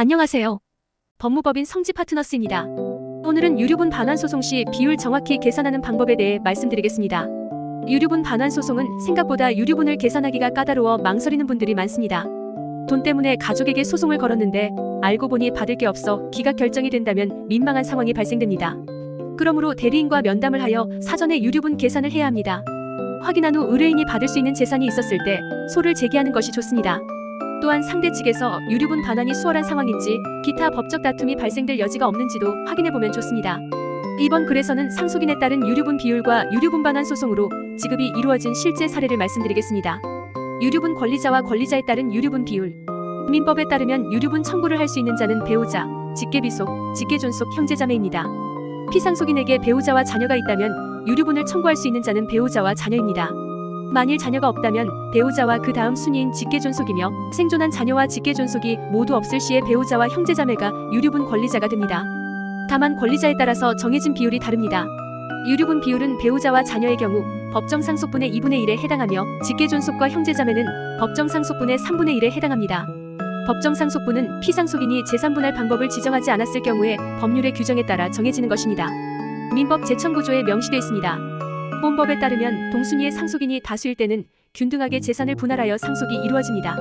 안녕하세요. 법무법인 성지 파트너스입니다. 오늘은 유류분 반환 소송 시 비율 정확히 계산하는 방법에 대해 말씀드리겠습니다. 유류분 반환 소송은 생각보다 유류분을 계산하기가 까다로워 망설이는 분들이 많습니다. 돈 때문에 가족에게 소송을 걸었는데 알고 보니 받을 게 없어 기각 결정이 된다면 민망한 상황이 발생됩니다. 그러므로 대리인과 면담을 하여 사전에 유류분 계산을 해야 합니다. 확인한 후 의뢰인이 받을 수 있는 재산이 있었을 때 소를 제기하는 것이 좋습니다. 또한 상대 측에서 유류분 반환이 수월한 상황인지 기타 법적 다툼이 발생될 여지가 없는지도 확인해보면 좋습니다. 이번 글에서는 상속인에 따른 유류분 비율과 유류분 반환 소송으로 지급이 이루어진 실제 사례를 말씀드리겠습니다. 유류분 권리자와 권리자에 따른 유류분 비율. 민법에 따르면 유류분 청구를 할 수 있는 자는 배우자, 직계비속, 직계존속, 형제자매입니다. 피상속인에게 배우자와 자녀가 있다면 유류분을 청구할 수 있는 자는 배우자와 자녀입니다. 만일 자녀가 없다면 배우자와 그 다음 순위인 직계존속이며 생존한 자녀와 직계존속이 모두 없을 시에 배우자와 형제자매가 유류분 권리자가 됩니다. 다만 권리자에 따라서 정해진 비율이 다릅니다. 유류분 비율은 배우자와 자녀의 경우 법정 상속분의 2분의 1에 해당하며 직계존속과 형제자매는 법정 상속분의 3분의 1에 해당합니다. 법정 상속분은 피상속인이 재산분할 방법을 지정하지 않았을 경우에 법률의 규정에 따라 정해지는 것입니다. 민법 제1009조에 명시되어 있습니다. 본법에 따르면 동순위의 상속인이 다수일 때는 균등하게 재산을 분할하여 상속이 이루어집니다.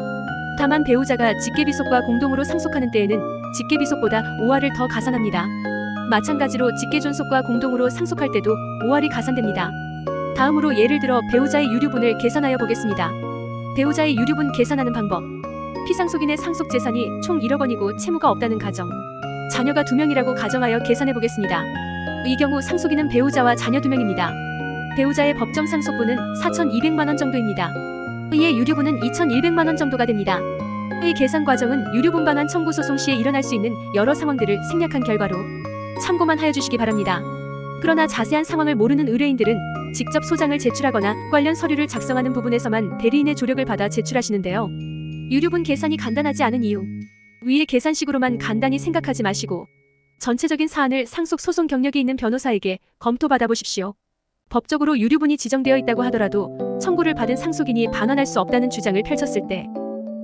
다만 배우자가 직계비속과 공동으로 상속하는 때에는 직계비속보다 5할을 더 가산합니다. 마찬가지로 직계존속과 공동으로 상속할 때도 5할이 가산됩니다. 다음으로 예를 들어 배우자의 유류분을 계산하여 보겠습니다. 배우자의 유류분 계산하는 방법. 피상속인의 상속 재산이 총 1억 원이고 채무가 없다는 가정. 자녀가 2명이라고 가정하여 계산해 보겠습니다. 이 경우 상속인은 배우자와 자녀 2명입니다. 배우자의 법정 상속분은 4,200만 원 정도입니다. 의의 유류분은 2,100만 원 정도가 됩니다. 의 계산 과정은 유류분 반환 청구 소송 시에 일어날 수 있는 여러 상황들을 생략한 결과로 참고만 하여 주시기 바랍니다. 그러나 자세한 상황을 모르는 의뢰인들은 직접 소장을 제출하거나 관련 서류를 작성하는 부분에서만 대리인의 조력을 받아 제출하시는데요. 유류분 계산이 간단하지 않은 이유. 위의 계산식으로만 간단히 생각하지 마시고 전체적인 사안을 상속 소송 경력이 있는 변호사에게 검토받아 보십시오. 법적으로 유류분이 지정되어 있다고 하더라도 청구를 받은 상속인이 반환할 수 없다는 주장을 펼쳤을 때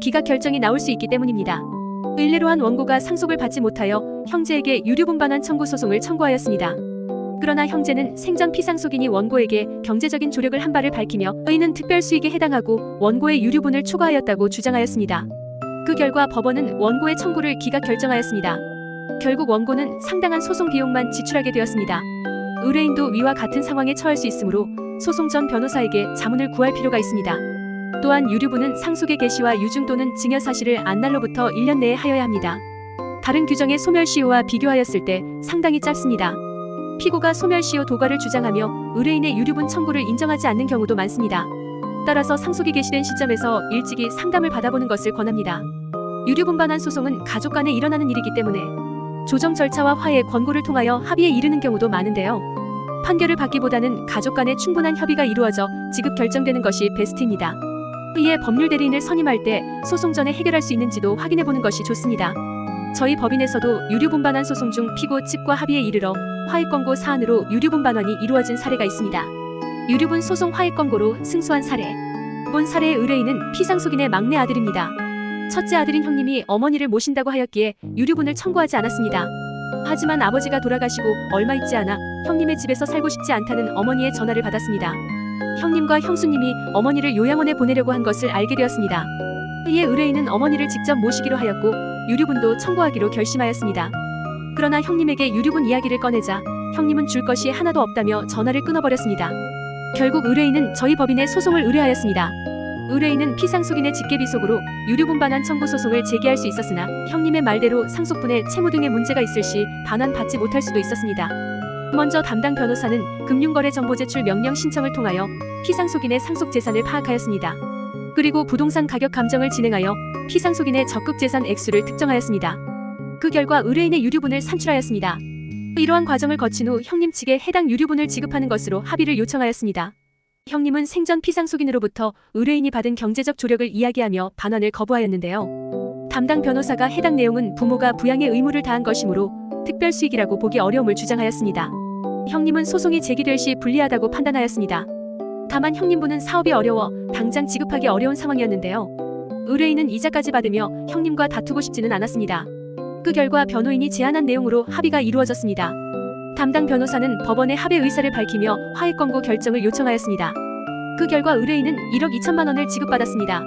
기각 결정이 나올 수 있기 때문입니다. 의례로 한 원고가 상속을 받지 못하여 형제에게 유류분 반환 청구 소송을 청구하였습니다. 그러나 형제는 생전 피상속인이 원고에게 경제적인 조력을 한 바를 밝히며 의는 특별수익에 해당하고 원고의 유류분을 초과하였다고 주장하였습니다. 그 결과 법원은 원고의 청구를 기각 결정하였습니다. 결국 원고는 상당한 소송 비용만 지출하게 되었습니다. 의뢰인도 위와 같은 상황에 처할 수 있으므로 소송 전 변호사에게 자문을 구할 필요가 있습니다. 또한 유류분은 상속의 개시와 유증 또는 증여 사실을 안 날로부터 1년 내에 하여야 합니다. 다른 규정의 소멸시효와 비교하였을 때 상당히 짧습니다. 피고가 소멸시효 도과를 주장하며 의뢰인의 유류분 청구를 인정하지 않는 경우도 많습니다. 따라서 상속이 개시된 시점에서 일찍이 상담을 받아보는 것을 권합니다. 유류분 반환 소송은 가족 간에 일어나는 일이기 때문에 조정 절차와 화해 권고를 통하여 합의에 이르는 경우도 많은데요. 판결을 받기보다는 가족 간에 충분한 협의가 이루어져 지급 결정되는 것이 베스트입니다. 이에 법률 대리인을 선임할 때 소송 전에 해결할 수 있는지도 확인해보는 것이 좋습니다. 저희 법인에서도 유류분 반환 소송 중 피고 측과 합의에 이르러 화해 권고 사안으로 유류분 반환이 이루어진 사례가 있습니다. 유류분 소송 화해 권고로 승소한 사례. 본 사례의 의뢰인은 피상속인의 막내 아들입니다. 첫째 아들인 형님이 어머니를 모신다고 하였기에 유류분을 청구하지 않았습니다. 하지만 아버지가 돌아가시고 얼마 있지 않아 형님의 집에서 살고 싶지 않다는 어머니의 전화를 받았습니다. 형님과 형수님이 어머니를 요양원에 보내려고 한 것을 알게 되었습니다. 이에 의뢰인은 어머니를 직접 모시기로 하였고 유류분도 청구하기로 결심하였습니다. 그러나 형님에게 유류분 이야기를 꺼내자 형님은 줄 것이 하나도 없다며 전화를 끊어버렸습니다. 결국 의뢰인은 저희 법인에 소송을 의뢰하였습니다. 의뢰인은 피상속인의 직계비속으로 유류분 반환 청구 소송을 제기할 수 있었으나 형님의 말대로 상속분에 채무 등의 문제가 있을 시 반환받지 못할 수도 있었습니다. 먼저 담당 변호사는 금융거래정보 제출 명령 신청을 통하여 피상속인의 상속재산을 파악하였습니다. 그리고 부동산 가격 감정을 진행하여 피상속인의 적극재산 액수를 특정하였습니다. 그 결과 의뢰인의 유류분을 산출하였습니다. 이러한 과정을 거친 후 형님 측에 해당 유류분을 지급하는 것으로 합의를 요청하였습니다. 형님은 생전 피상속인으로부터 의뢰인이 받은 경제적 조력을 이야기하며 반환을 거부하였는데요. 담당 변호사가 해당 내용은 부모가 부양의 의무를 다한 것이므로 특별수익이라고 보기 어려움을 주장하였습니다. 형님은 소송이 제기될 시 불리하다고 판단하였습니다. 다만 형님분은 사업이 어려워 당장 지급하기 어려운 상황이었는데요. 의뢰인은 이자까지 받으며 형님과 다투고 싶지는 않았습니다. 그 결과 변호인이 제안한 내용으로 합의가 이루어졌습니다. 담당 변호사는 법원의 합의 의사를 밝히며 화해 권고 결정을 요청하였습니다. 그 결과 의뢰인은 1억 2천만 원을 지급받았습니다.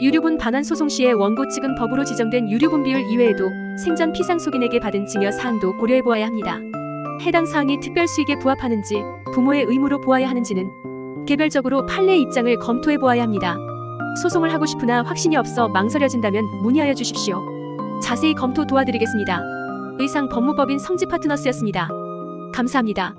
유류분 반환 소송 시에 원고 측은 법으로 지정된 유류분 비율 이외에도 생전 피상속인에게 받은 증여 사항도 고려해 보아야 합니다. 해당 사항이 특별 수익에 부합하는지, 부모의 의무로 보아야 하는지는 개별적으로 판례의 입장을 검토해 보아야 합니다. 소송을 하고 싶으나 확신이 없어 망설여진다면 문의하여 주십시오. 자세히 검토 도와드리겠습니다. 의상 법무법인 성지 파트너스였습니다. 감사합니다.